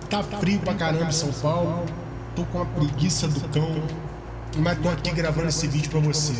Tá frio pra caramba em São Paulo, tô com a preguiça do cão, mas tô aqui gravando esse vídeo pra você.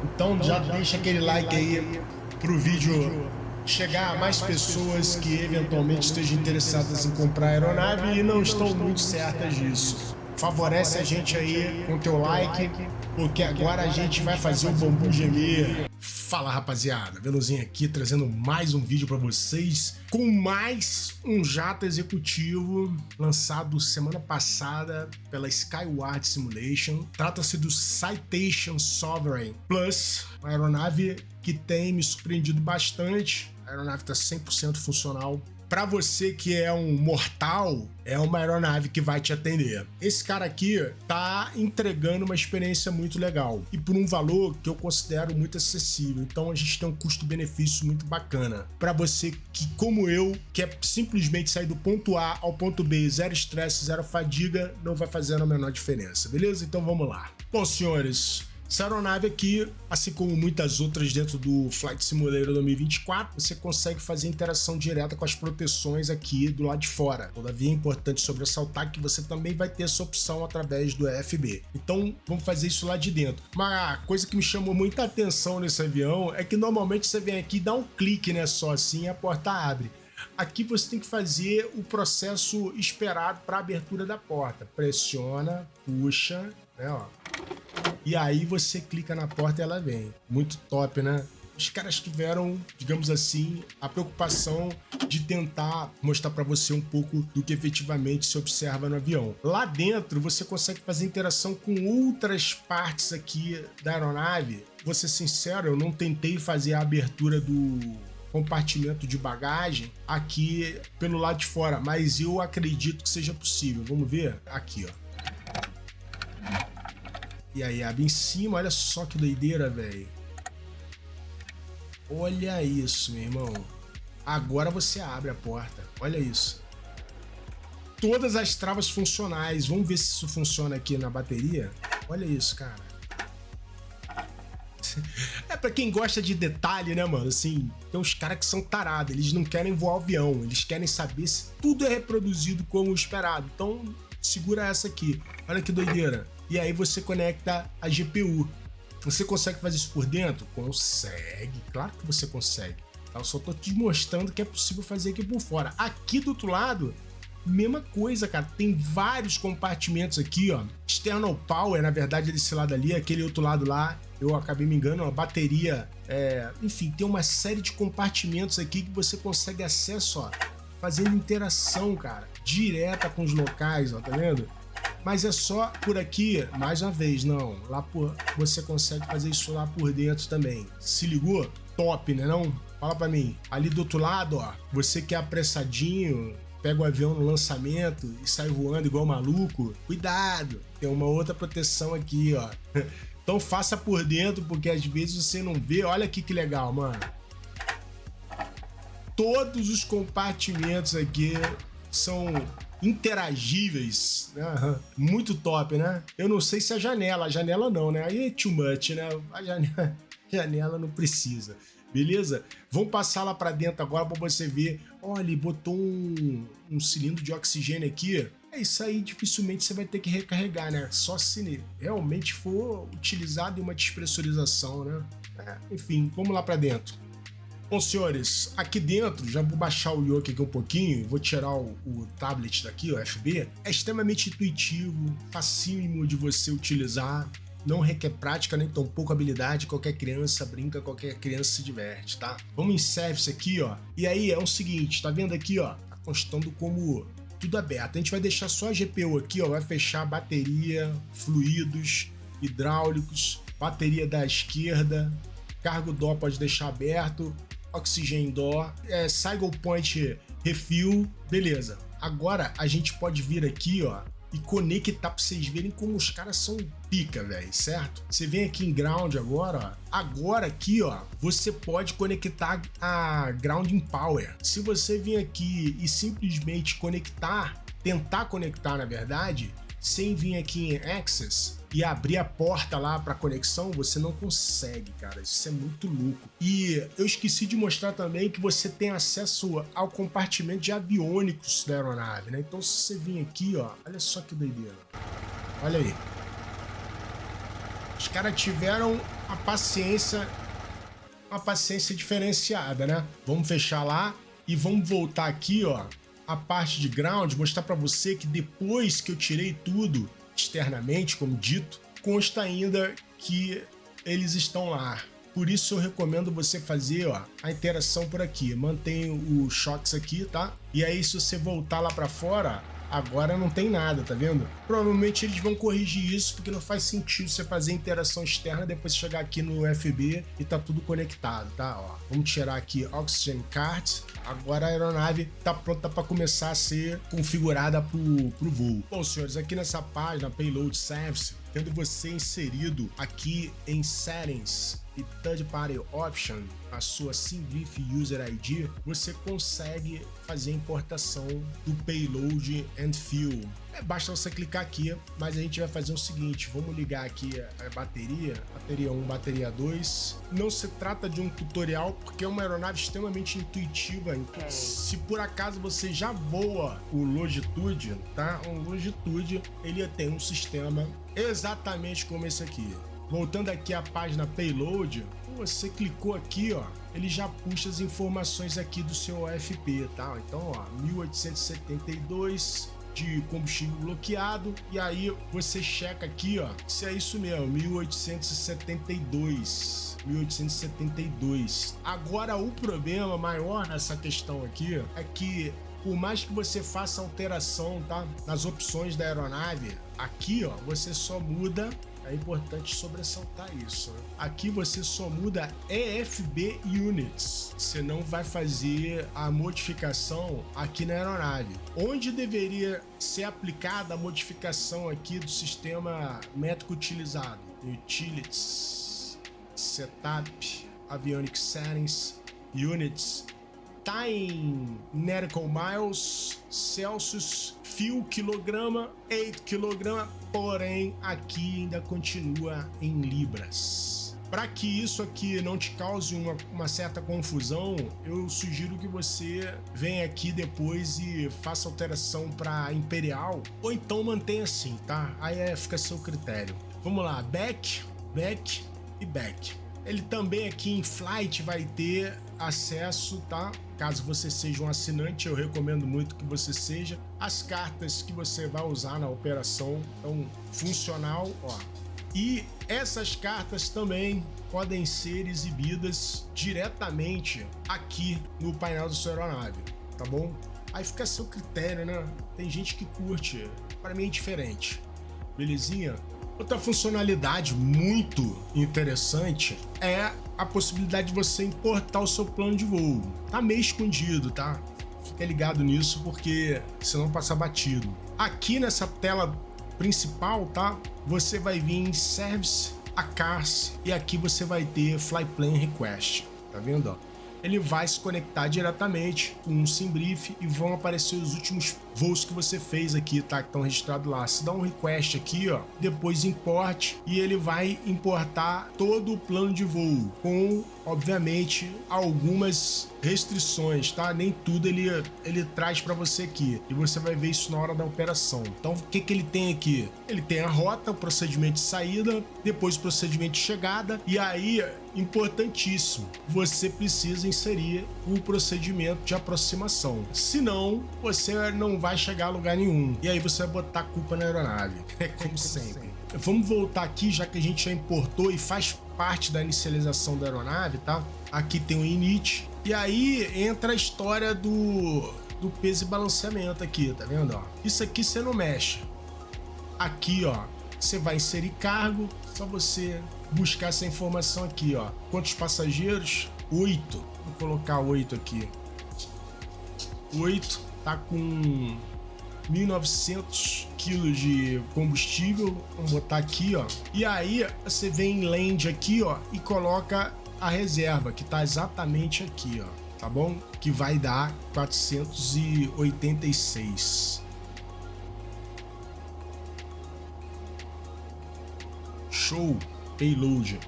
Então já deixa aquele like aí pro vídeo chegar a mais pessoas que eventualmente estejam interessadas em comprar aeronave e não estão muito certas disso. Favorece a gente aí com teu like, porque agora a gente vai fazer o bambu gemer. Fala rapaziada, Velozinho aqui trazendo mais um vídeo para vocês com mais um jato executivo lançado semana passada pela Skyward Simulation. Trata-se do Citation Sovereign Plus, uma aeronave que tem me surpreendido bastante. A aeronave está 100% funcional. Para você que é um mortal, é uma aeronave que vai te atender. Esse cara aqui tá entregando uma experiência muito legal e por um valor que eu considero muito acessível. Então a gente tem um custo-benefício muito bacana. Para você que, como eu, quer simplesmente sair do ponto A ao ponto B, zero estresse, zero fadiga, não vai fazer a menor diferença, beleza? Então vamos lá. Bom, senhores, essa aeronave aqui, assim como muitas outras dentro do Flight Simulator 2024, você consegue fazer interação direta com as proteções aqui do lado de fora. Todavia é importante sobressaltar que você também vai ter essa opção através do EFB. Então vamos fazer isso lá de dentro. Uma coisa que me chamou muita atenção nesse avião é que normalmente você vem aqui e dá um clique, né, só assim, e a porta abre. Aqui você tem que fazer o processo esperado para a abertura da porta. Pressiona, puxa, né, ó. E aí você clica na porta e ela vem. Muito top, né? Os caras tiveram, digamos assim, a preocupação de tentar mostrar para você um pouco do que efetivamente se observa no avião. Lá dentro você consegue fazer interação com outras partes aqui da aeronave. Vou ser sincero, eu não tentei fazer a abertura do compartimento de bagagem aqui pelo lado de fora, mas eu acredito que seja possível. Vamos ver? Aqui, ó. E aí abre em cima, olha só que doideira, velho. Olha isso, meu irmão. Agora você abre a porta, olha isso. Todas as travas funcionais, vamos ver se isso funciona aqui na bateria. Olha isso, cara. É pra quem gosta de detalhe, né, mano? Assim, tem uns caras que são tarados, eles não querem voar o avião, eles querem saber se tudo é reproduzido como esperado. Então, segura essa aqui, olha que doideira. E aí você conecta a GPU. Você consegue fazer isso por dentro? Consegue, claro que você consegue. Eu só tô te mostrando que é possível fazer aqui por fora. Aqui do outro lado, mesma coisa, cara. Tem vários compartimentos aqui, ó. External Power, na verdade, é desse lado ali. Aquele outro lado lá, eu acabei me enganando, a bateria. Enfim, tem uma série de compartimentos aqui que você consegue acesso, ó. Fazendo interação, cara, direta com os locais, ó, tá vendo? Mas é só por aqui, mais uma vez, não. Lá você consegue fazer isso lá por dentro também. Se ligou? Top, né não? Fala pra mim. Ali do outro lado, ó, você que é apressadinho, pega o avião no lançamento e sai voando igual maluco, cuidado, tem uma outra proteção aqui, ó. Então faça por dentro, porque às vezes você não vê. Olha aqui que legal, mano. Todos os compartimentos aqui são interagíveis, né? Muito top, né? Eu não sei se a janela não, né? Aí é too much, né? A janela não precisa, beleza? Vamos passar lá pra dentro agora pra você ver. Olha, ele botou um cilindro de oxigênio aqui. É isso aí, dificilmente você vai ter que recarregar, né? Só se realmente for utilizado em uma despressurização, né? Enfim, vamos lá pra dentro. Bom, senhores, aqui dentro, já vou baixar o Yoke aqui um pouquinho, vou tirar o tablet daqui, o FB. É extremamente intuitivo, facílimo de você utilizar, não requer prática nem tão pouco habilidade, qualquer criança brinca, qualquer criança se diverte, tá? Vamos em Service aqui, ó, e aí é o seguinte, tá vendo aqui, ó, tá constando como tudo aberto. A gente vai deixar só a GPU aqui, ó, vai fechar bateria, fluidos, hidráulicos, bateria da esquerda, cargo DO pode deixar aberto, Oxygen Door, Cycle Point Refill, beleza. Agora a gente pode vir aqui, ó, e conectar pra vocês verem como os caras são pica, velho, certo? Você vem aqui em Ground agora, ó. Agora aqui, ó, você pode conectar a Grounding Power. Se você vir aqui e simplesmente conectar, tentar conectar, na verdade, sem vir aqui em Access e abrir a porta lá para conexão, você não consegue, cara. Isso é muito louco. E eu esqueci de mostrar também que você tem acesso ao compartimento de aviônicos da aeronave, né? Então se você vir aqui, ó, olha só que doideira. Olha aí. Os caras tiveram uma paciência diferenciada, né? Vamos fechar lá e vamos voltar aqui, ó, a parte de ground, mostrar para você que depois que eu tirei tudo externamente, como dito, consta ainda que eles estão lá. Por isso eu recomendo você fazer, ó, a interação por aqui. Mantém o shocks aqui, tá? E aí se você voltar lá para fora, agora não tem nada, tá vendo? Provavelmente eles vão corrigir isso, porque não faz sentido você fazer interação externa depois chegar aqui no FB e tá tudo conectado, tá? Ó, vamos tirar aqui Oxygen Card. Agora a aeronave tá pronta para começar a ser configurada pro voo. Bom, senhores, aqui nessa página Payload Service, tendo você inserido aqui em Settings e Third Party Option a sua SimBrief User ID, você consegue fazer a importação do Payload and Fuel. Basta você clicar aqui, mas a gente vai fazer o seguinte, vamos ligar aqui a bateria 1, bateria 2. Não se trata de um tutorial, porque é uma aeronave extremamente intuitiva. Okay. Se por acaso você já voa o Longitude, tá? O Longitude, ele tem um sistema exatamente como esse aqui. Voltando aqui à página Payload, você clicou aqui, ó, ele já puxa as informações aqui do seu OFP, tá? Então, ó, 1872 de combustível bloqueado, e aí você checa aqui, ó, se é isso mesmo, 1872. Agora, o problema maior nessa questão aqui é que por mais que você faça alteração, tá, nas opções da aeronave, aqui, ó, você só muda. É importante sobressaltar isso, né? Aqui você só muda EFB Units. Você não vai fazer a modificação aqui na aeronave. Onde deveria ser aplicada a modificação aqui do sistema métrico utilizado? Utilities, Setup, Avionics Settings, Units, Time Nautical Miles, Celsius, Fuel quilograma, 8 quilograma, porém aqui ainda continua em libras. Para que isso aqui não te cause uma certa confusão, eu sugiro que você venha aqui depois e faça alteração para imperial, ou então mantenha assim, tá? Aí fica a seu critério. Vamos lá, back e back. Ele também aqui em Flight vai ter acesso, tá? Caso você seja um assinante, eu recomendo muito que você seja. As cartas que você vai usar na operação, então funcional, ó. E essas cartas também podem ser exibidas diretamente aqui no painel da sua aeronave, tá bom? Aí fica a seu critério, né? Tem gente que curte, para mim é diferente. Belezinha? Outra funcionalidade muito interessante é a possibilidade de você importar o seu plano de voo. Tá meio escondido, tá? Fica ligado nisso porque senão passa batido. Aqui nessa tela principal, tá? Você vai vir em Service, ACARS, e aqui você vai ter Flyplan Request. Tá vendo, ó? Ele vai se conectar diretamente com um SimBrief e vão aparecer os últimos voos que você fez aqui, tá? Que estão registrados lá. Se dá um request aqui, ó, depois importe, e ele vai importar todo o plano de voo, com, obviamente, algumas restrições, tá? Nem tudo ele traz para você aqui, e você vai ver isso na hora da operação. Então, o que ele tem aqui? Ele tem a rota, o procedimento de saída, depois o procedimento de chegada, e aí, importantíssimo, você precisa inserir o procedimento de aproximação. Senão, você não vai chegar a lugar nenhum. E aí você vai botar a culpa na aeronave. É como sempre. Vamos voltar aqui, já que a gente já importou e faz parte da inicialização da aeronave, tá? Aqui tem o init. E aí entra a história do peso e balanceamento aqui, tá vendo? Ó? Isso aqui você não mexe. Aqui, ó, você vai inserir cargo, só você buscar essa informação aqui, ó. Quantos passageiros? 8. Vou colocar 8 aqui. 8, tá com 1.900 quilos de combustível. Vamos botar aqui, ó. E aí você vem em land aqui, ó, e coloca a reserva, que tá exatamente aqui, ó. Tá bom? Que vai dar 486. show, payload.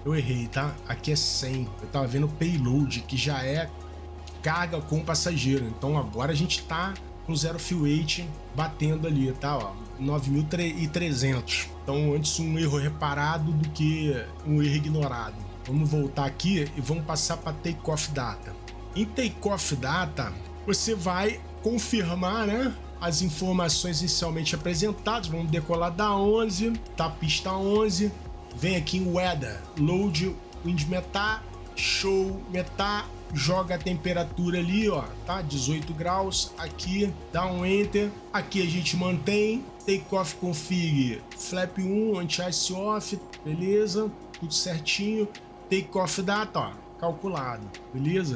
Eu errei, tá? Aqui é 100. Eu tava vendo payload, que já é carga com passageiro. Então agora a gente tá com zero fuel weight batendo ali, tá? Ó, 9.300. Então antes um erro reparado do que um erro ignorado. Vamos voltar aqui e vamos passar para takeoff data. Em takeoff data, você vai confirmar, né, as informações inicialmente apresentadas. Vamos decolar da 11, tá? Pista 11. Vem aqui em weather, load wind metar, show metar, joga a temperatura ali, ó, tá? 18 graus, aqui, dá um enter, aqui a gente mantém, takeoff config, flap 1, anti-ice off, beleza, tudo certinho, takeoff data, ó, calculado, beleza?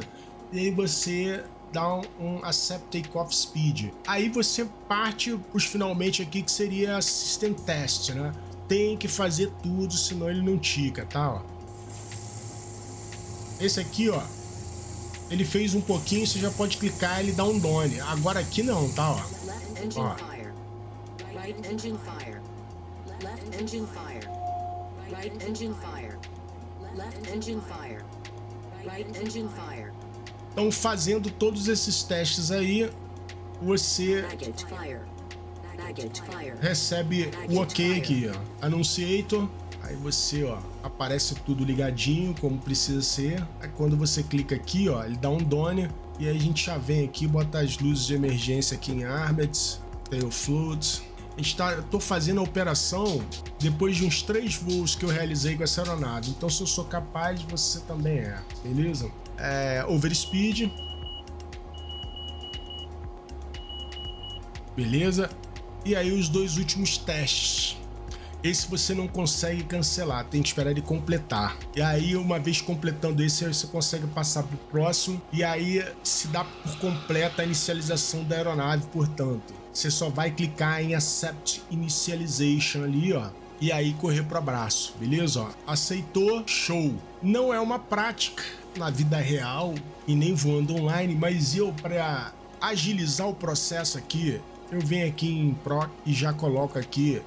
E aí você dá um accept takeoff speed, aí você parte os finalmente aqui que seria system test, né? Tem que fazer tudo, senão ele não tica, tá? Ó. Esse aqui, ó, ele fez um pouquinho, você já pode clicar, ele dá um done. Agora aqui não, tá? Ó. Ó. Então, fazendo todos esses testes aí, você recebe o ok aqui, ó, Annunciator, aí você, ó, aparece tudo ligadinho como precisa ser. Aí quando você clica aqui, ó, ele dá um done e aí a gente já vem aqui, bota as luzes de emergência aqui em Armed, Tail Float. Eu tô fazendo a operação depois de uns 3 voos que eu realizei com essa aeronave, então se eu sou capaz, você também é, beleza? Overspeed, beleza? E aí os 2 últimos testes. Esse você não consegue cancelar, tem que esperar ele completar. E aí, uma vez completando esse, você consegue passar para o próximo. E aí se dá por completa a inicialização da aeronave, portanto. Você só vai clicar em Accept Initialization ali, ó. E aí correr para o abraço, beleza? Ó, aceitou, show. Não é uma prática na vida real e nem voando online, mas eu, para agilizar o processo aqui, eu venho aqui em Pro e já coloco aqui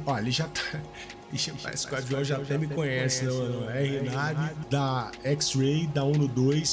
ó, ele já tá. Parece que o avião já até me conhece, não é? RNAV da X-Ray, da 1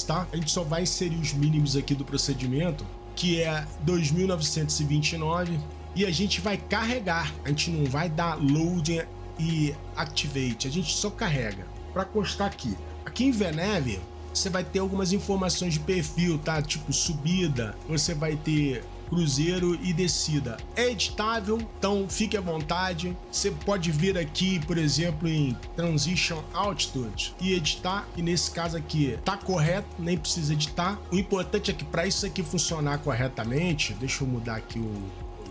tá? A gente só vai inserir os mínimos aqui do procedimento, que é 2.929, e a gente vai carregar. A gente não vai dar loading e activate, a gente só carrega. Para constar aqui. Aqui em VNAV, você vai ter algumas informações de perfil, tá? Tipo subida, você vai ter cruzeiro e descida. É editável, então fique à vontade. Você pode vir aqui, por exemplo, em Transition Altitude e editar, e nesse caso aqui tá correto, nem precisa editar. O importante é que para isso aqui funcionar corretamente, deixa eu mudar aqui o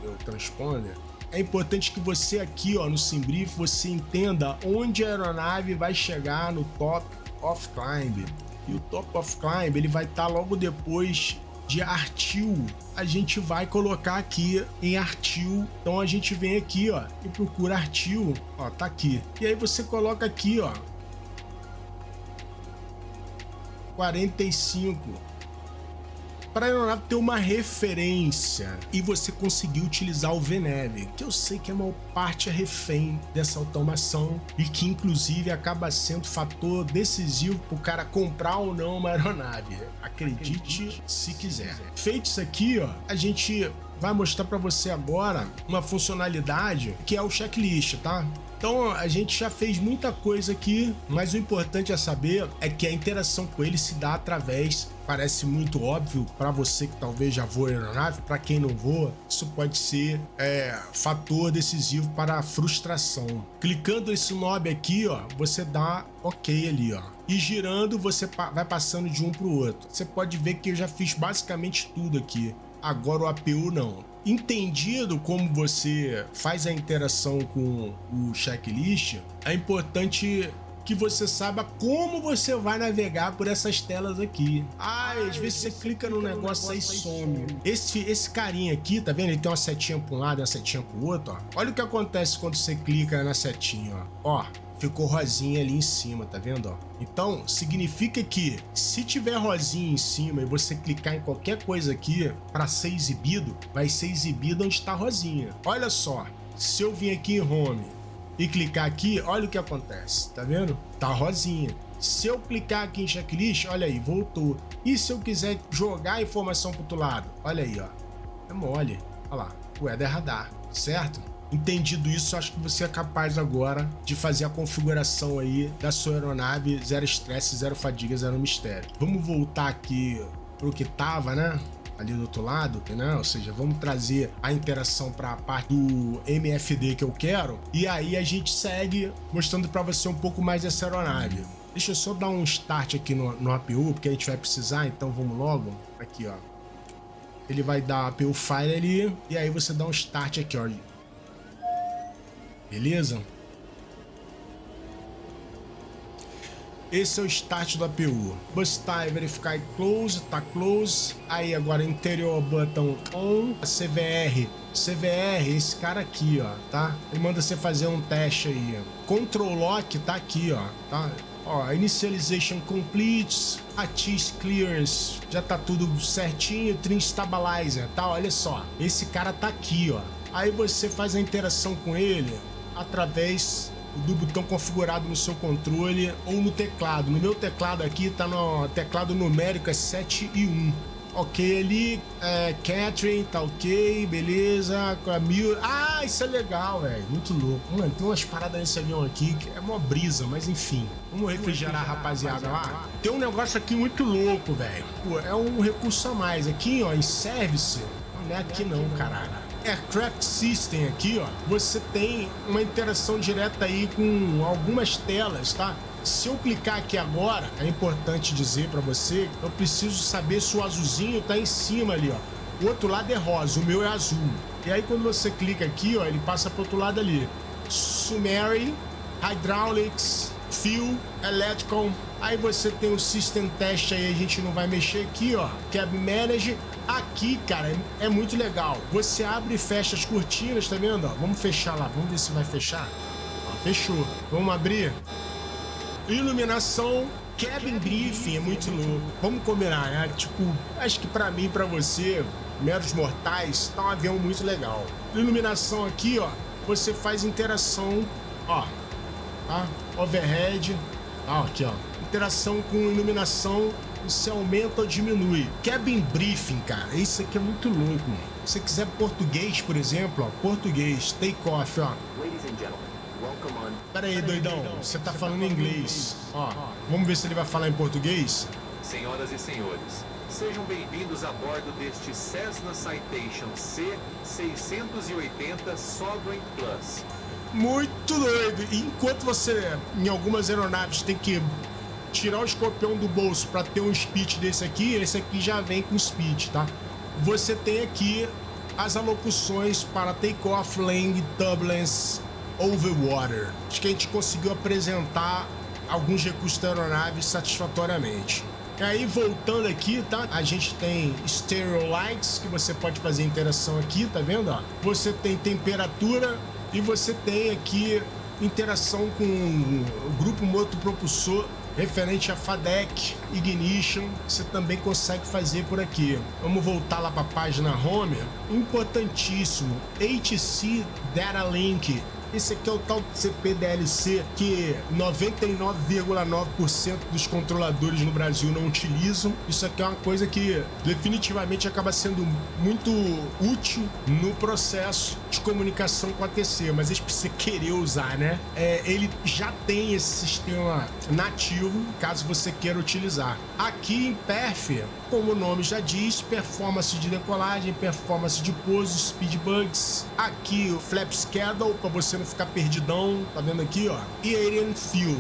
meu transponder. É importante que você aqui, ó, no SimBrief, você entenda onde a aeronave vai chegar no Top of Climb. E o Top of Climb, ele vai estar logo depois de Artil. A gente vai colocar aqui em Artil. Então a gente vem aqui, ó, e procura Artil, ó, tá aqui. E aí você coloca aqui, ó, 45. Para a aeronave ter uma referência e você conseguir utilizar o VNAV, que eu sei que a maior parte é refém dessa automação e que inclusive acaba sendo fator decisivo para o cara comprar ou não uma aeronave. Acredite se quiser. Feito isso aqui, ó, a gente vai mostrar para você agora uma funcionalidade que é o checklist, tá? Então a gente já fez muita coisa aqui, mas o importante a saber é que a interação com ele se dá através, parece muito óbvio para você que talvez já voa aeronave, para quem não voa, isso pode ser fator decisivo para a frustração. Clicando esse knob aqui, ó, você dá ok ali, ó, e girando você vai passando de um para o outro. Você pode ver que eu já fiz basicamente tudo aqui. Agora o APU não. Entendido como você faz a interação com o checklist, é importante que você saiba como você vai navegar por essas telas aqui. Às vezes você clica no negócio aí e some. Esse carinha aqui, tá vendo? Ele tem uma setinha para um lado e uma setinha para o outro, ó. Olha o que acontece quando você clica na setinha, ó. Ó, ficou rosinha ali em cima, tá vendo, ó? Então, significa que se tiver rosinha em cima e você clicar em qualquer coisa aqui para ser exibido, vai ser exibido onde está rosinha. Olha só, se eu vim aqui em Home e clicar aqui, olha o que acontece, tá vendo? Tá rosinha. Se eu clicar aqui em checklist, olha aí, voltou. E se eu quiser jogar a informação pro outro lado? Olha aí, ó. É mole. Olha lá, Weather Radar, certo? Entendido isso, acho que você é capaz agora de fazer a configuração aí da sua aeronave, zero estresse, zero fadiga, zero mistério. Vamos voltar aqui pro que tava, né? Ali do outro lado, né? Ou seja, vamos trazer a interação para a parte do MFD que eu quero, e aí a gente segue mostrando para você um pouco mais dessa aeronave. Deixa eu só dar um start aqui no APU, porque a gente vai precisar, então vamos logo. Aqui, ó. Ele vai dar APU File ali, e aí você dá um start aqui, ó. Beleza? Esse é o start do APU. Bus time, verificar close, tá close. Aí agora interior button on. CVR, esse cara aqui, ó, tá? Ele manda você fazer um teste aí. Control lock tá aqui, ó, tá? Ó, initialization complete, ATIS clearance, já tá tudo certinho, trim stabilizer, tá? Olha só, esse cara tá aqui, ó. Aí você faz a interação com ele através do botão configurado no seu controle ou no teclado. No meu teclado aqui tá no teclado numérico, é 7 e 1. Ok, ali, Catherine, tá ok, beleza. Ah, isso é legal, velho, muito louco. Mano, tem umas paradas nesse avião aqui que é mó brisa, mas enfim. Vamos refrigerar a rapaziada lá. Tem um negócio aqui muito louco, velho. É um recurso a mais. Aqui, ó, em Service, não é aqui não, caralho. Aircraft System aqui, ó, você tem uma interação direta aí com algumas telas, tá? Se eu clicar aqui agora, é importante dizer para você, eu preciso saber se o azulzinho tá em cima ali, ó. O outro lado é rosa, o meu é azul. E aí quando você clica aqui, ó, ele passa pro outro lado ali. Summary, Hydraulics, Fuel, Electrical. Aí você tem o System Test aí, a gente não vai mexer aqui, ó. Cabin Manager. Aqui, cara, é muito legal. Você abre e fecha as cortinas, tá vendo? Ó, vamos fechar lá, vamos ver se vai fechar. Ó, fechou. Vamos abrir. Iluminação, cabin briefing, é muito louco. Vamos combinar, né? Tipo, acho que pra mim, pra você, meros mortais, tá um avião muito legal. Iluminação aqui, ó, você faz interação, ó, tá? Overhead, ó, aqui, ó. Interação com iluminação, você aumenta ou diminui. Cabin briefing, cara, isso aqui é muito louco. Se você quiser português, por exemplo, ó, português, take off, ó. Pera aí, doidão, você tá falando inglês. Ó, vamos ver se ele vai falar em português. Senhoras e senhores, sejam bem-vindos a bordo deste Cessna Citation C680 Sovereign Plus. Muito doido. E enquanto você, em algumas aeronaves, tem que tirar o escorpião do bolso para ter um speech desse aqui, esse aqui já vem com speech, tá? Você tem aqui as alocuções para take-off, landing, turbulence, over water. Acho que a gente conseguiu apresentar alguns recursos da aeronave satisfatoriamente. E aí, voltando aqui, tá? A gente tem stereo lights, que você pode fazer interação aqui, tá vendo? Ó? Você tem temperatura e você tem aqui interação com o grupo motopropulsor referente a FADEC, Ignition, você também consegue fazer por aqui. Vamos voltar lá para a página Home. Importantíssimo, HC Data Link. Esse aqui é o tal CPDLC que 99,9% dos controladores no Brasil não utilizam. Isso aqui é uma coisa que definitivamente acaba sendo muito útil no processo de comunicação com a TC, mas eles precisam querer usar, né? Ele já tem esse sistema nativo, caso você queira utilizar. Aqui em Perf, como o nome já diz, performance de decolagem, performance de pouso, speed bugs. Aqui o flap schedule, para você não ficar perdidão, tá vendo aqui, ó? E Alien Fuel.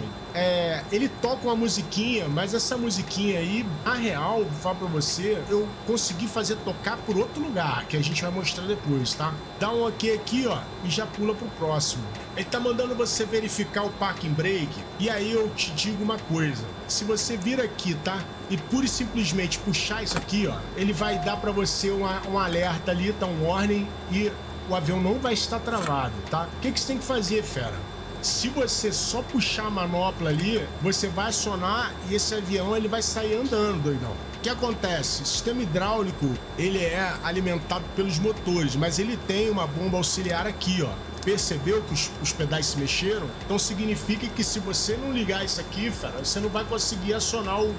Ele toca uma musiquinha, mas essa musiquinha aí, na real, vou falar pra você, eu consegui fazer tocar por outro lugar, que a gente vai mostrar depois, tá? Dá um ok aqui, ó, e já pula pro próximo. Ele tá mandando você verificar o parking brake, e aí eu te digo uma coisa, se você vir aqui, tá? E pura e simplesmente puxar isso aqui, ó, ele vai dar pra você um alerta ali, tá? Um warning, e o avião não vai estar travado, tá? O que você tem que fazer, fera? Se você só puxar a manopla ali, você vai acionar e esse avião ele vai sair andando, doidão. que acontece? O sistema hidráulico, ele é alimentado pelos motores, mas ele tem uma bomba auxiliar aqui, ó. Percebeu que os pedais se mexeram? Então significa que se você não ligar isso aqui, fera, você não vai conseguir acionar o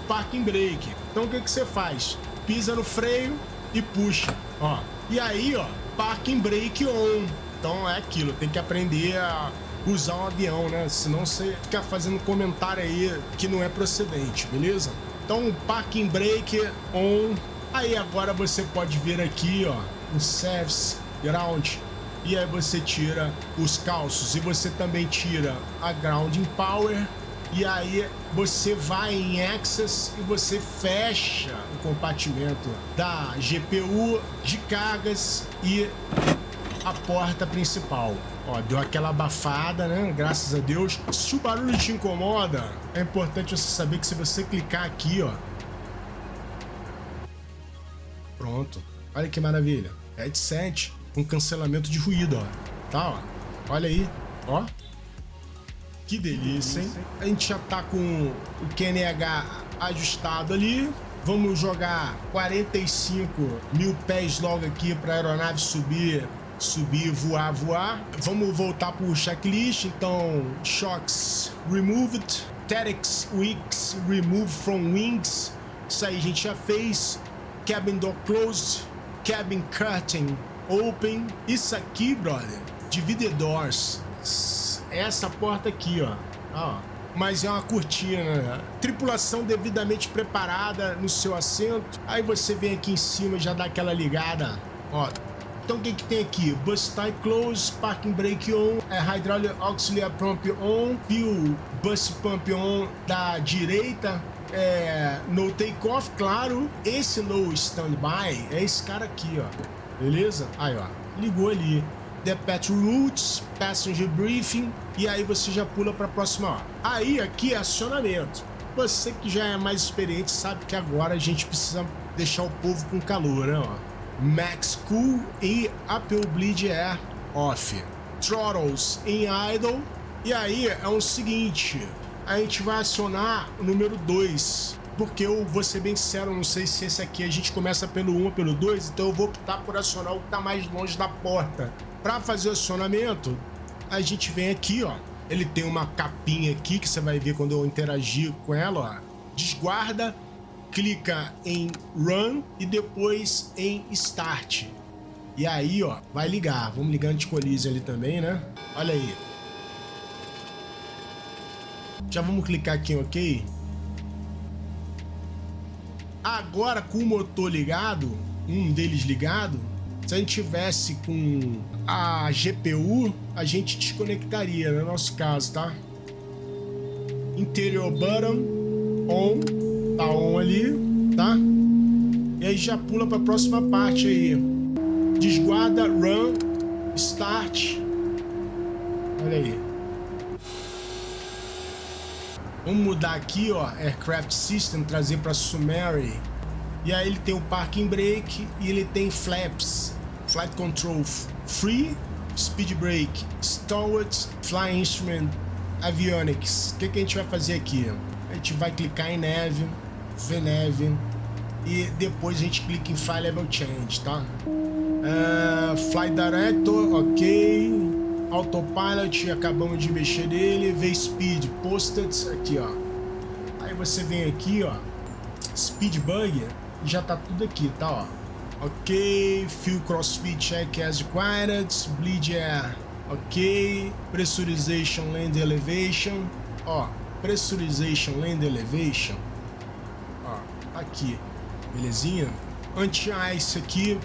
parking brake. Então o que você faz? Pisa no freio e puxa, ó. E aí, ó, parking brake on. Então é aquilo, tem que aprender a usar um avião, né? Senão você fica fazendo comentário aí que não é procedente, beleza? Então, parking brake on. Aí agora você pode vir aqui, ó, o service ground. E aí você tira os calços e você também tira a grounding power. E aí você vai em access e você fecha o compartimento da GPU, de cargas e a porta principal. Ó, deu aquela abafada, né? Graças a Deus. Se o barulho te incomoda, é importante você saber que se você clicar aqui, ó. Pronto. Olha que maravilha. Headset com cancelamento de ruído, ó. Tá, ó. Olha aí, ó. Que delícia, hein? A gente já tá com o QNH ajustado ali. Vamos jogar 45 mil pés logo aqui para a aeronave subir, voar. Vamos voltar pro checklist. Então, shocks removed, statics wicks removed from wings. Isso aí a gente já fez. Cabin door closed, cabin curtain open. Isso aqui, brother, divider doors. Essa porta aqui, ó. Ó. Mas é uma cortina. Tripulação devidamente preparada no seu assento. Aí você vem aqui em cima e já dá aquela ligada. Ó. Então o que tem aqui? Bus tie close, parking brake on, hydraulic auxiliary pump on, fuel bus pump on da direita, no take-off, claro. Esse no standby é esse cara aqui, ó. Beleza? Aí, ó. Ligou ali. Departure routes, passenger briefing, e aí você já pula para a próxima hora. Aí aqui é acionamento. Você que já é mais experiente sabe que agora a gente precisa deixar o povo com calor, né? Ó. Max cool e Apple bleed air off. Throttles em idle. E aí é o seguinte, a gente vai acionar o número 2. Porque eu vou ser bem sincero, não sei se esse aqui a gente começa pelo 1 ou pelo 2, então eu vou optar por acionar o que está mais longe da porta. Para fazer o acionamento, a gente vem aqui, ó. Ele tem uma capinha aqui que você vai ver quando eu interagir com ela, ó. Desguarda, clica em Run e depois em Start. E aí, ó, vai ligar. Vamos ligar anti-collision ali também, né? Olha aí. Já vamos clicar aqui em OK. Agora, com o motor ligado, um deles ligado, se a gente tivesse com a GPU, a gente desconectaria, no nosso caso, tá? Interior button on, tá on ali, tá? E aí já pula para a próxima parte aí. Desguarda, run, start. Olha aí. Vamos mudar aqui, ó, Aircraft System, trazer para Summary. E aí ele tem o Parking Brake e ele tem Flaps, Flight Control Free, Speed Brake, Stowed, Flying Instrument, Avionics. O que a gente vai fazer aqui? A gente vai clicar em neve, ver neve e depois a gente clica em Fly Level Change, tá? Flight Director, ok. Autopilot, acabamos de mexer nele. V-Speed, Posted, aqui, ó. Aí você vem aqui, ó, Speed Bug, e já tá tudo aqui, tá, ó. Ok, Fuel Crossfit Check as required, Bleed Air, ok. Pressurization Land Elevation, ó, Pressurization Land Elevation, ó, aqui, belezinha. Anti-Ice aqui,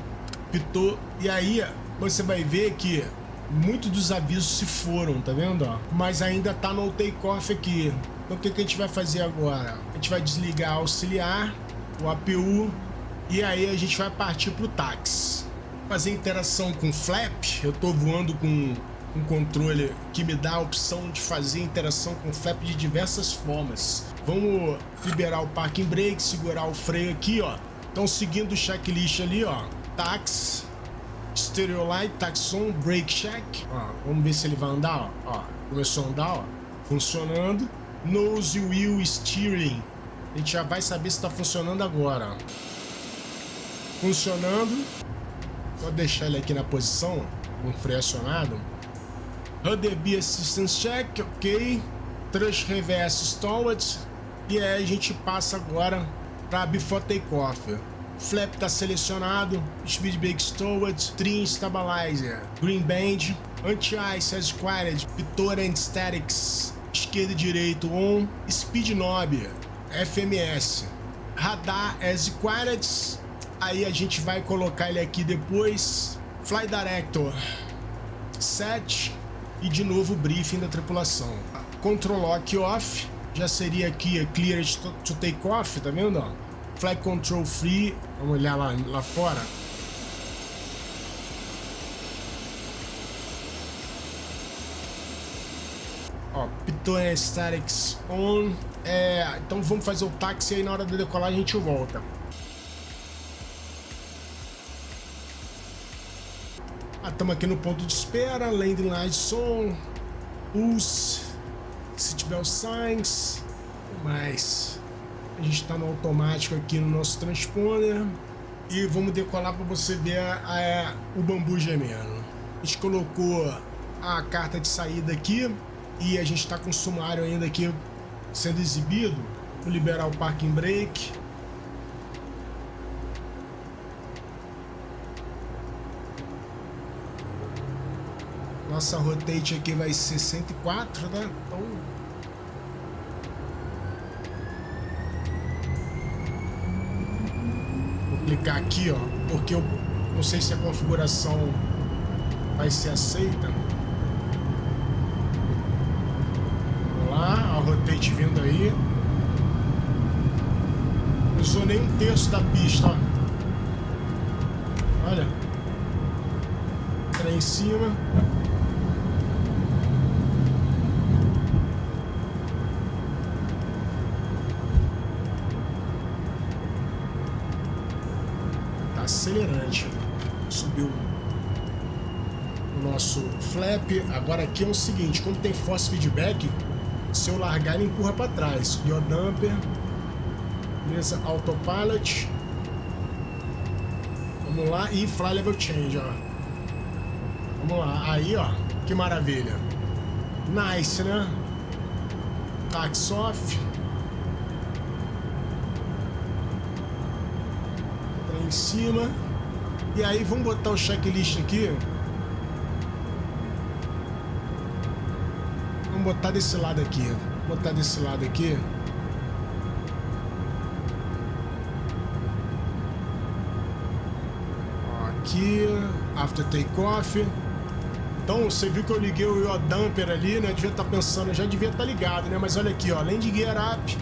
pitou, e aí você vai ver que muitos dos avisos se foram, tá vendo, ó? Mas ainda tá no take-off aqui. Então o que a gente vai fazer agora? A gente vai desligar auxiliar, o APU, e aí a gente vai partir pro táxi. Fazer interação com flap, eu tô voando com um controle que me dá a opção de fazer interação com flap de diversas formas. Vamos liberar o parking brake, segurar o freio aqui, ó. Então seguindo o checklist ali, ó. Táxi, stereo light, taxon, brake check. Ó, vamos ver se ele vai andar, ó. Ó, começou a andar, ó. Funcionando. Nose wheel steering. A gente já vai saber se está funcionando agora. Funcionando. Só deixar ele aqui na posição, com o freio acionado. HDB Assistance Check, ok. Thrust Reverse Stalled. E aí a gente passa agora para Before Takeoff. Flap está selecionado, Speed Brake Stowed, Trim Stabilizer, Green Band, Anti-Ice as Squared, Pitot and Statics, esquerda e direito on, Speed Knob, FMS, Radar as Squared. Aí a gente vai colocar ele aqui depois, Fly Director, Set e de novo Briefing da tripulação. Control Lock Off, já seria aqui Clear to Take Off, tá vendo? Flight Control Free, vamos olhar lá fora. Ó, Pitot and Statics on. Então vamos fazer o táxi aí, na hora de decolar a gente volta. Estamos aqui no ponto de espera, Landing Lights on, Pulse, Seatbelt Signs, mais. A gente está no automático aqui no nosso transponder e vamos decolar para você ver o bambu gemendo. A gente colocou a carta de saída aqui e a gente está com o sumário ainda aqui sendo exibido. Vou liberar o parking brake. Nossa rotate aqui vai ser 104, né? Então clicar aqui, ó, porque eu não sei se a configuração vai ser aceita. Vamos lá, a rotate vindo aí. Não usou nem um terço da pista, ó. Olha. Lá em cima. Acelerante. Subiu o nosso flap. Agora aqui é o seguinte, como tem force feedback, se eu largar ele empurra para trás. Yaw damper, beleza, autopilot. Vamos lá e fly level change, ó. Vamos lá, aí ó, que maravilha. Nice, né? Tax off. Em cima. E aí vamos botar o checklist aqui. Vamos botar desse lado aqui. Vou botar desse lado aqui. Aqui, after takeoff. Então você viu que eu liguei o yaw damper ali, né? Devia estar pensando, já devia estar ligado, né? Mas olha aqui, ó, landing gear up,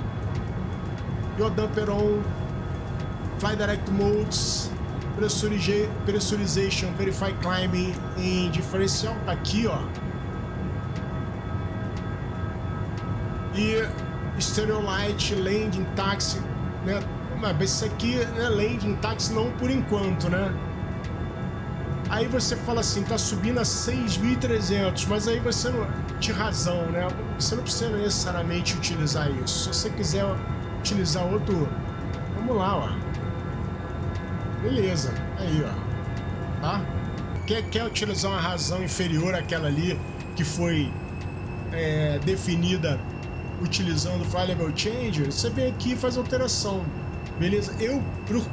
yaw damper on, Fly Direct Modes, Pressurization, Verify Climbing em diferencial, tá aqui, ó. E Stereo Light, Landing Taxi, né? Mas isso aqui é Landing Taxi não por enquanto, né? Aí você fala assim, tá subindo a 6.300, mas aí você não... De razão, né? Você não precisa necessariamente utilizar isso. Se você quiser utilizar outro... Vamos lá, ó. Beleza, aí ó, tá? Quer utilizar uma razão inferior àquela ali que foi definida utilizando o Fly Level Change, você vem aqui e faz alteração, beleza? Eu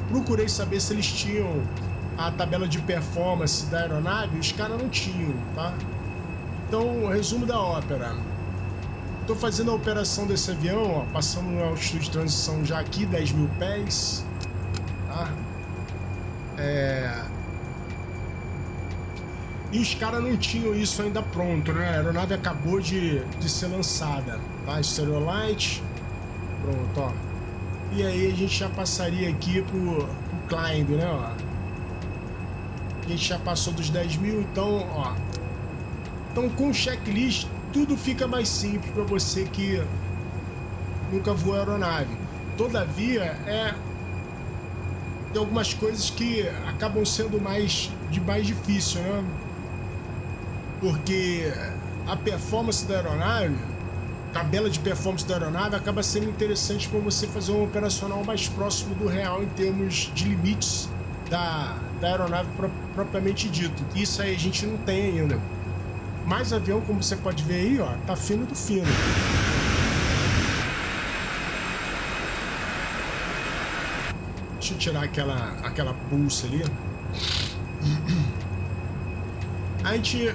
procurei saber se eles tinham a tabela de performance da aeronave, os caras não tinham, tá? Então, resumo da ópera. Estou fazendo a operação desse avião, ó, passando no altitude de transição já aqui, 10.000 pés, tá? E os caras não tinham isso ainda pronto, né? A aeronave acabou de ser lançada, tá? Stereo Light, pronto, ó. E aí a gente já passaria aqui pro climb, né, ó. A gente já passou dos 10.000, então, ó. Então com o checklist tudo fica mais simples para você que nunca voou aeronave. Todavia, tem algumas coisas que acabam sendo mais difícil, né? Porque a performance da aeronave tabela de performance da aeronave acaba sendo interessante para você fazer um operacional mais próximo do real em termos de limites da aeronave propriamente dito. Isso aí a gente não tem ainda. Mas o avião, como você pode ver aí, ó, tá fino do fino. Deixa eu tirar aquela pulsa ali. A gente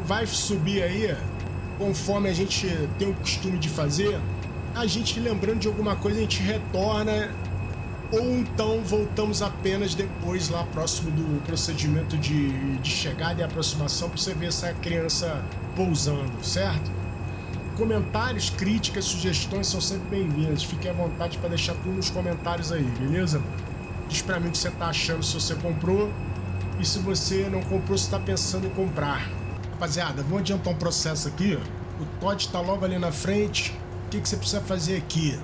vai subir aí, conforme a gente tem o costume de fazer. A gente, lembrando de alguma coisa, a gente retorna, ou então voltamos apenas depois lá próximo do procedimento de chegada e aproximação, para você ver essa criança pousando, certo? Comentários, críticas, sugestões são sempre bem-vindas. Fique à vontade para deixar tudo nos comentários aí, beleza? Diz pra mim o que você tá achando, se você comprou, e se você não comprou, se tá pensando em comprar. Rapaziada, vamos adiantar um processo aqui. O Todd tá logo ali na frente. O que você precisa fazer aqui?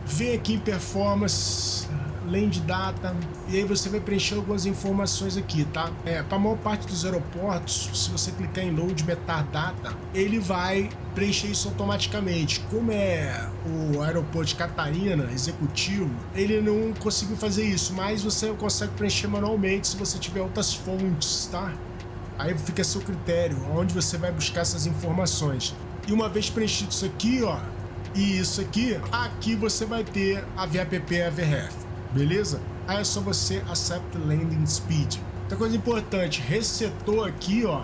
Vem aqui em Performance, Land Data, e aí você vai preencher algumas informações aqui, tá? Para a maior parte dos aeroportos, se você clicar em Load Metadata, ele vai preencher isso automaticamente. Como é o aeroporto de Catarina, executivo, ele não conseguiu fazer isso, mas você consegue preencher manualmente se você tiver outras fontes, tá? Aí fica a seu critério, onde você vai buscar essas informações. E uma vez preenchido isso aqui, ó, e isso aqui, aqui você vai ter a VAPP e a VRF, beleza? Aí é só você accept landing speed. Outra coisa importante, resetou aqui, ó,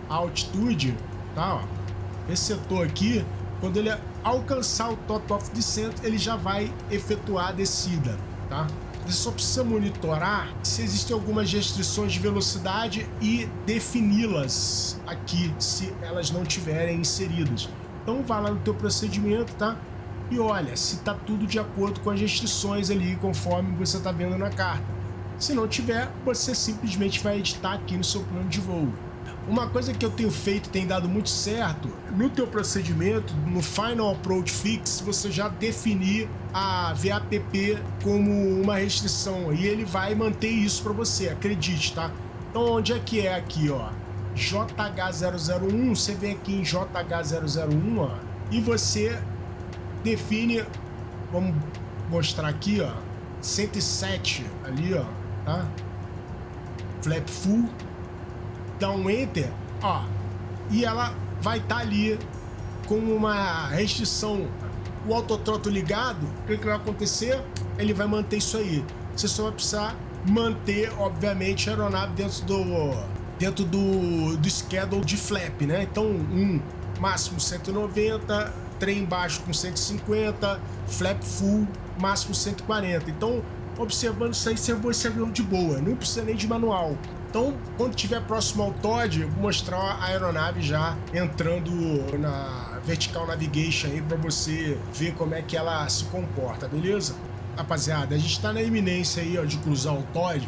a altitude, tá, ó, resetou aqui, quando ele alcançar o top of descent, ele já vai efetuar a descida, tá? Você só precisa monitorar se existem algumas restrições de velocidade e defini-las aqui, se elas não tiverem inseridas. Então vai lá no teu procedimento, tá? E olha, se tá tudo de acordo com as restrições ali, conforme você tá vendo na carta. Se não tiver, você simplesmente vai editar aqui no seu plano de voo. Uma coisa que eu tenho feito e tem dado muito certo, no teu procedimento, no Final Approach Fix, você já definir a VAPP como uma restrição e ele vai manter isso para você, acredite, tá? Então onde é que é aqui, ó? JH001, você vem aqui em JH001, ó, e você define, vamos mostrar aqui, ó, 107 ali, ó, tá? Flap full, dá um enter, ó, e ela vai estar ali com uma restrição. O autotroto ligado, o que vai acontecer? Ele vai manter isso aí. Você só vai precisar manter, obviamente, a aeronave dentro do schedule de flap, né? Então, máximo 190, trem baixo com 150, flap full, máximo 140. Então, observando isso aí, você voa esse avião de boa, não precisa nem de manual. Então, quando estiver próximo ao Todd, eu vou mostrar a aeronave já entrando na Vertical Navigation aí para você ver como é que ela se comporta, beleza? Rapaziada, a gente está na iminência aí, ó, de cruzar o Todd.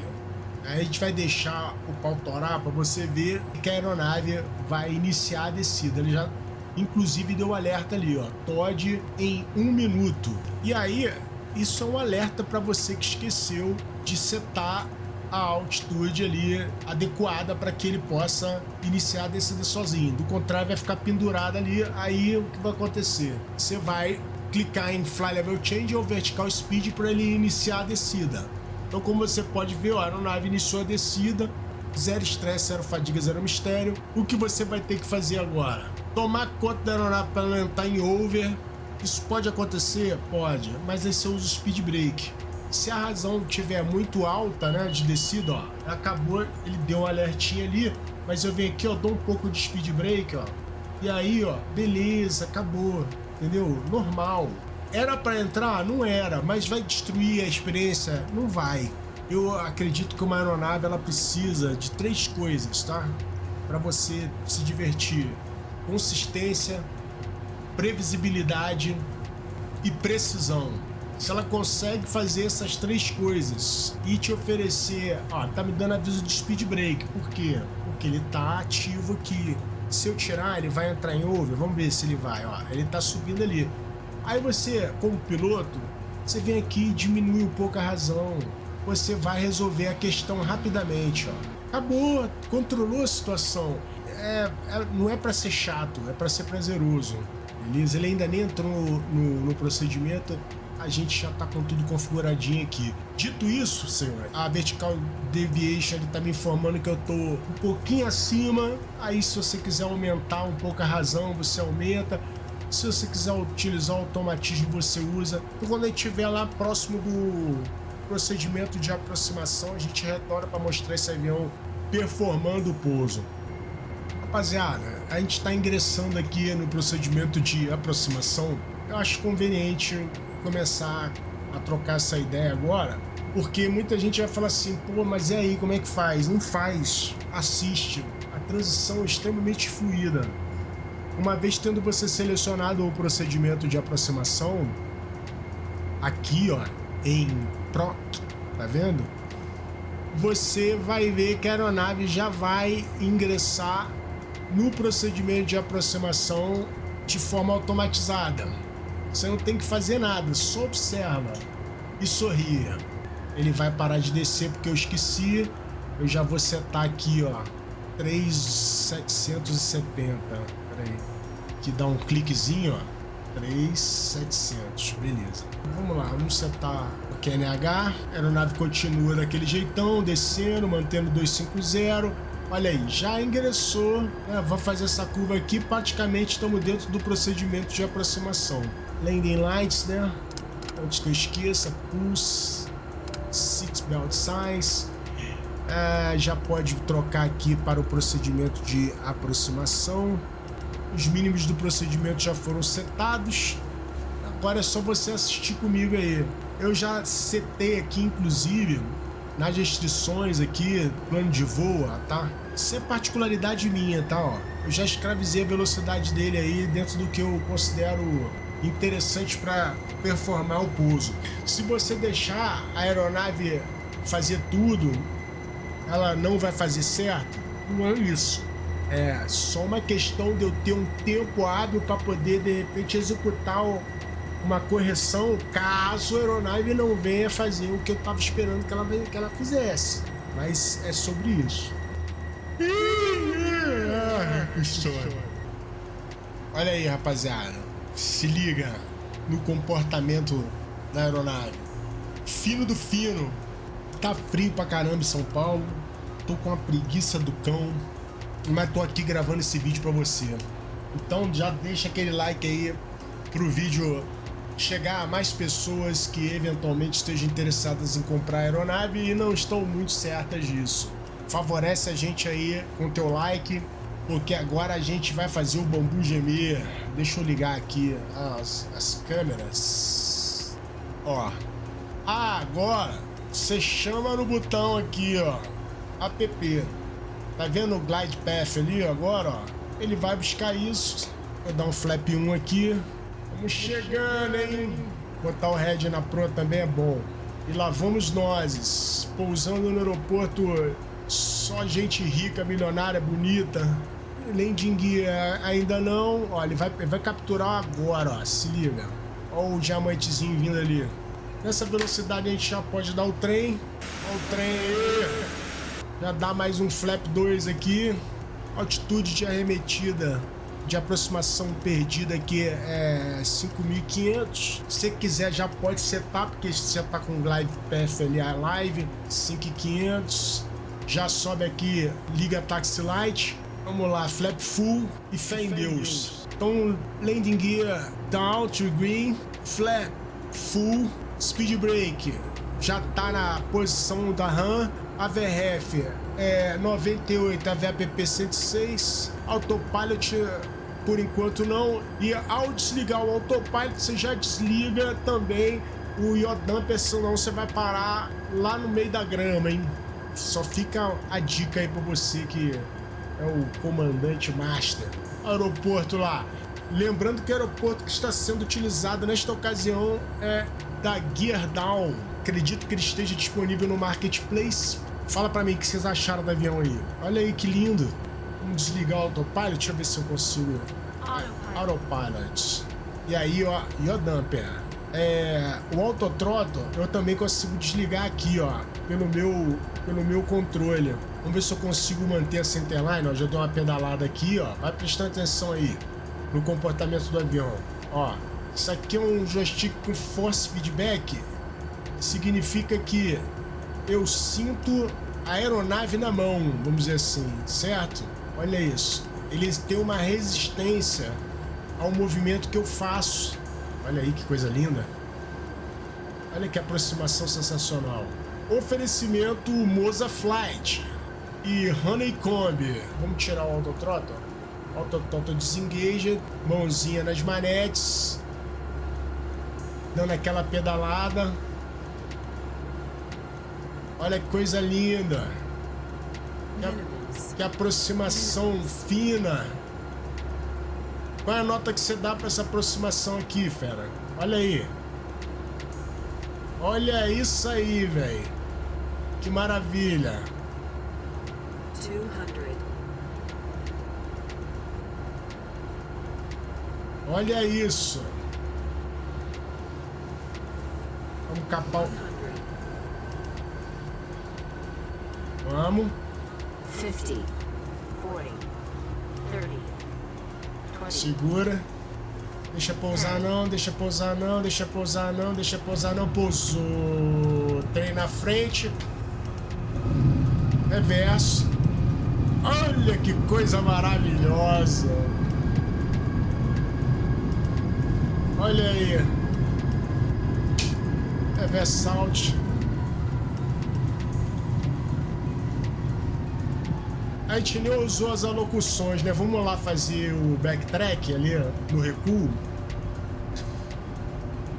Aí a gente vai deixar o pau torar para você ver que a aeronave vai iniciar a descida. Ele já, inclusive, deu alerta ali, ó, Todd em 1 minuto. E aí, isso é um alerta para você que esqueceu de setar a altitude ali adequada para que ele possa iniciar a descida sozinho. Do contrário, vai ficar pendurado ali. Aí o que vai acontecer? Você vai clicar em Fly Level Change ou Vertical Speed para ele iniciar a descida. Então, como você pode ver, a aeronave iniciou a descida, zero estresse, zero fadiga, zero mistério. O que você vai ter que fazer agora? Tomar conta da aeronave para ela entrar em over. Isso pode acontecer? Pode, mas aí você usa o Speed Brake. Se a razão estiver muito alta, né, de descida, ó, acabou, ele deu um alertinho ali, mas eu venho aqui, ó, dou um pouco de Speed Brake, ó, e aí, ó, beleza, acabou, entendeu? Normal. Era para entrar? Não era, mas vai destruir a experiência? Não vai. Eu acredito que uma aeronave, ela precisa de 3 coisas, tá? Para você se divertir: consistência, previsibilidade e precisão. Se ela consegue fazer essas 3 coisas e te oferecer, ó, tá me dando aviso de speed brake, por quê? Porque ele tá ativo aqui. Se eu tirar, ele vai entrar em over, vamos ver se ele vai, ó, ele tá subindo ali. Aí você, como piloto, você vem aqui e diminui um pouco a razão, você vai resolver a questão rapidamente, ó. Acabou, controlou a situação. não é para ser chato, é para ser prazeroso, beleza? Ele ainda nem entrou no procedimento, a gente já tá com tudo configuradinho aqui. Dito isso, senhor, a Vertical Deviation ele tá me informando que eu tô um pouquinho acima. Aí se você quiser aumentar um pouco a razão, você aumenta. Se você quiser utilizar o automatismo, você usa. Então quando a gente estiver lá próximo do procedimento de aproximação, a gente retorna para mostrar esse avião performando o pouso. Rapaziada, a gente está ingressando aqui no procedimento de aproximação. Eu acho conveniente começar a trocar essa ideia agora, porque muita gente vai falar assim, pô, mas e aí, como é que faz? Não faz, assiste. A transição é extremamente fluida. Uma vez tendo você selecionado o procedimento de aproximação, aqui ó, em PROC, tá vendo? Você vai ver que a aeronave já vai ingressar no procedimento de aproximação de forma automatizada. Você não tem que fazer nada, só observa e sorria. Ele vai parar de descer porque eu esqueci. Eu já vou setar aqui, ó, 3.770. Peraí, que dá um cliquezinho, ó, 3.700, beleza. Vamos lá, vamos setar o QNH. A aeronave continua daquele jeitão, descendo, mantendo 250. Olha aí, já ingressou, né? Vou fazer essa curva aqui, praticamente estamos dentro do procedimento de aproximação. Landing lights, né? Antes que eu esqueça, pulse, seatbelt signs. Já pode trocar aqui para o procedimento de aproximação. Os mínimos do procedimento já foram setados. Agora é só você assistir comigo aí. Eu já setei aqui, inclusive, nas restrições aqui, plano de voo, tá? Isso é particularidade minha, tá? Ó, eu já escravizei a velocidade dele aí dentro do que eu considero interessante para performar o pouso. Se você deixar a aeronave fazer tudo, ela não vai fazer certo? Não é isso. É só uma questão de eu ter um tempo hábil para poder, de repente, executar uma correção caso a aeronave não venha fazer o que eu estava esperando que ela fizesse. Mas é sobre isso. Olha aí, rapaziada. Se liga no comportamento da aeronave. Fino do fino. Tá frio pra caramba em São Paulo. Tô com uma preguiça do cão. Mas tô aqui gravando esse vídeo pra você. Então já deixa aquele like aí pro vídeo chegar a mais pessoas que eventualmente estejam interessadas em comprar a aeronave e não estão muito certas disso. Favorece a gente aí com teu like, porque agora a gente vai fazer o bambu gemer. Deixa eu ligar aqui as câmeras. Ó. Agora você chama no botão aqui, ó, app. Tá vendo o glide path ali agora, ó? Ele vai buscar isso. Vou dar um flap 1 aqui. Vamos chegando, hein? Botar o head na proa também é bom. E lá vamos nós, pousando no aeroporto. Só gente rica, milionária, bonita. Landing gear ainda não. Ó, ele vai capturar agora, ó. Se liga. Ó o diamantezinho vindo ali. Nessa velocidade a gente já pode dar o trem. Ó o trem aí. Já dá mais um flap 2 aqui. Altitude de arremetida de aproximação perdida aqui é 5.500. Se você quiser já pode setar, porque você tá com o glide path ali a live, 5.500. Já sobe aqui, liga taxi light. Vamos lá, flap full e fé em Deus. Então, landing gear down to green, flap full, speed brake já tá na posição da RAM. A VRF é 98, a VAPP 106, autopilot por enquanto não. E ao desligar o autopilot, você já desliga também o yaw damper, senão você vai parar lá no meio da grama, hein? Só fica a dica aí pra você que é o comandante master. Aeroporto lá. Lembrando que o aeroporto que está sendo utilizado nesta ocasião é da Gear Down. Acredito que ele esteja disponível no Marketplace. Fala pra mim o que vocês acharam do avião aí. Olha aí que lindo. Vamos desligar o autopilot. Deixa eu ver se eu consigo. Autopilot. E aí, ó, yaw damper. o autothrottle eu também consigo desligar aqui, ó, pelo meu controle. Vamos ver se eu consigo manter a centerline, ó, já dou uma pedalada aqui, ó, vai prestando atenção aí no comportamento do avião, ó. Isso aqui é um joystick com force feedback, significa que eu sinto a aeronave na mão, vamos dizer assim, certo? Olha isso, ele tem uma resistência ao movimento que eu faço. Olha aí que coisa linda. Olha que aproximação sensacional. Oferecimento Moza Flight e Honeycomb. Vamos tirar o autothrottle. Autothrottle disengaged, mãozinha nas manetes, dando aquela pedalada. Olha que coisa linda. Que aproximação fina. Qual é a nota que você dá para essa aproximação aqui, fera? Olha aí. Olha isso aí, velho. Que maravilha. 200. Olha isso. Vamos capar o... 100. Vamos. 50. 40. 30. 20. Segura. Deixa pousar não, deixa pousar não, deixa pousar não, deixa pousar não. Pousou. Trem na frente. Reverso. Olha que coisa maravilhosa. Olha aí. Reverse out. A gente nem usou as alocuções, né? Vamos lá fazer o backtrack ali no recuo.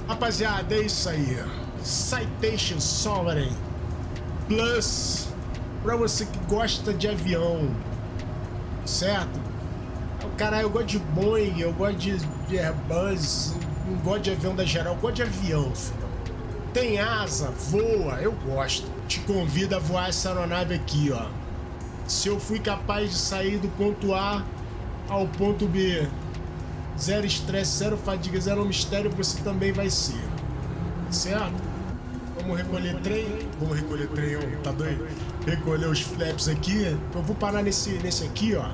Rapaziada, é isso aí. Citation Sovereign Plus pra você que gosta de avião, certo? Cara, eu gosto de Boeing, eu gosto de Airbus, não gosto de avião da geral, eu gosto de avião, filho. Tem asa, voa, eu gosto. Te convido a voar essa aeronave aqui, ó. Se eu fui capaz de sair do ponto A ao ponto B, zero estresse, zero fadiga, zero mistério, você também vai ser, certo? Vamos recolher trem, ó, tá doido? Recolher os flaps aqui. Eu vou parar nesse aqui, ó.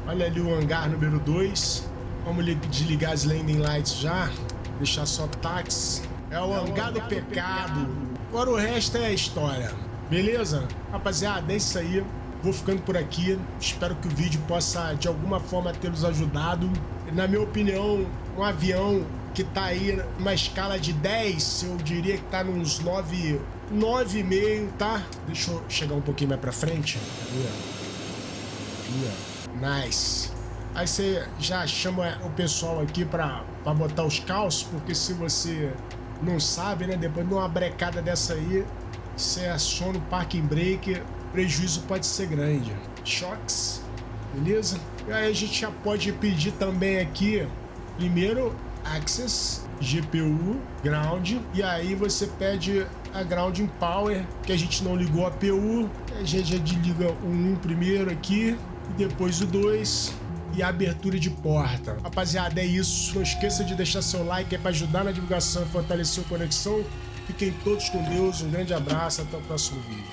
Olha ali o hangar número 2. Vamos desligar as landing lights já, deixar só táxi. É o hangar do pecado. Agora o resto é história, beleza? Rapaziada, é isso aí. Vou ficando por aqui, espero que o vídeo possa de alguma forma tê-los ajudado. Na minha opinião, um avião que tá aí numa escala de 10, eu diria que tá nos 9,5, tá? Deixa eu chegar um pouquinho mais pra frente. Nice. Aí você já chama o pessoal aqui pra botar os calços, porque se você não sabe, né, depois de uma brecada dessa aí, você aciona o parking brake, prejuízo pode ser grande. Shocks, beleza? E aí a gente já pode pedir também aqui, primeiro, Access, GPU, Ground, e aí você pede a Grounding Power, que a gente não ligou a PU, a gente já desliga o 1 primeiro aqui, e depois o 2, e a abertura de porta. Rapaziada, é isso. Não esqueça de deixar seu like aí para ajudar na divulgação e fortalecer a conexão. Fiquem todos com Deus, um grande abraço, até o próximo vídeo.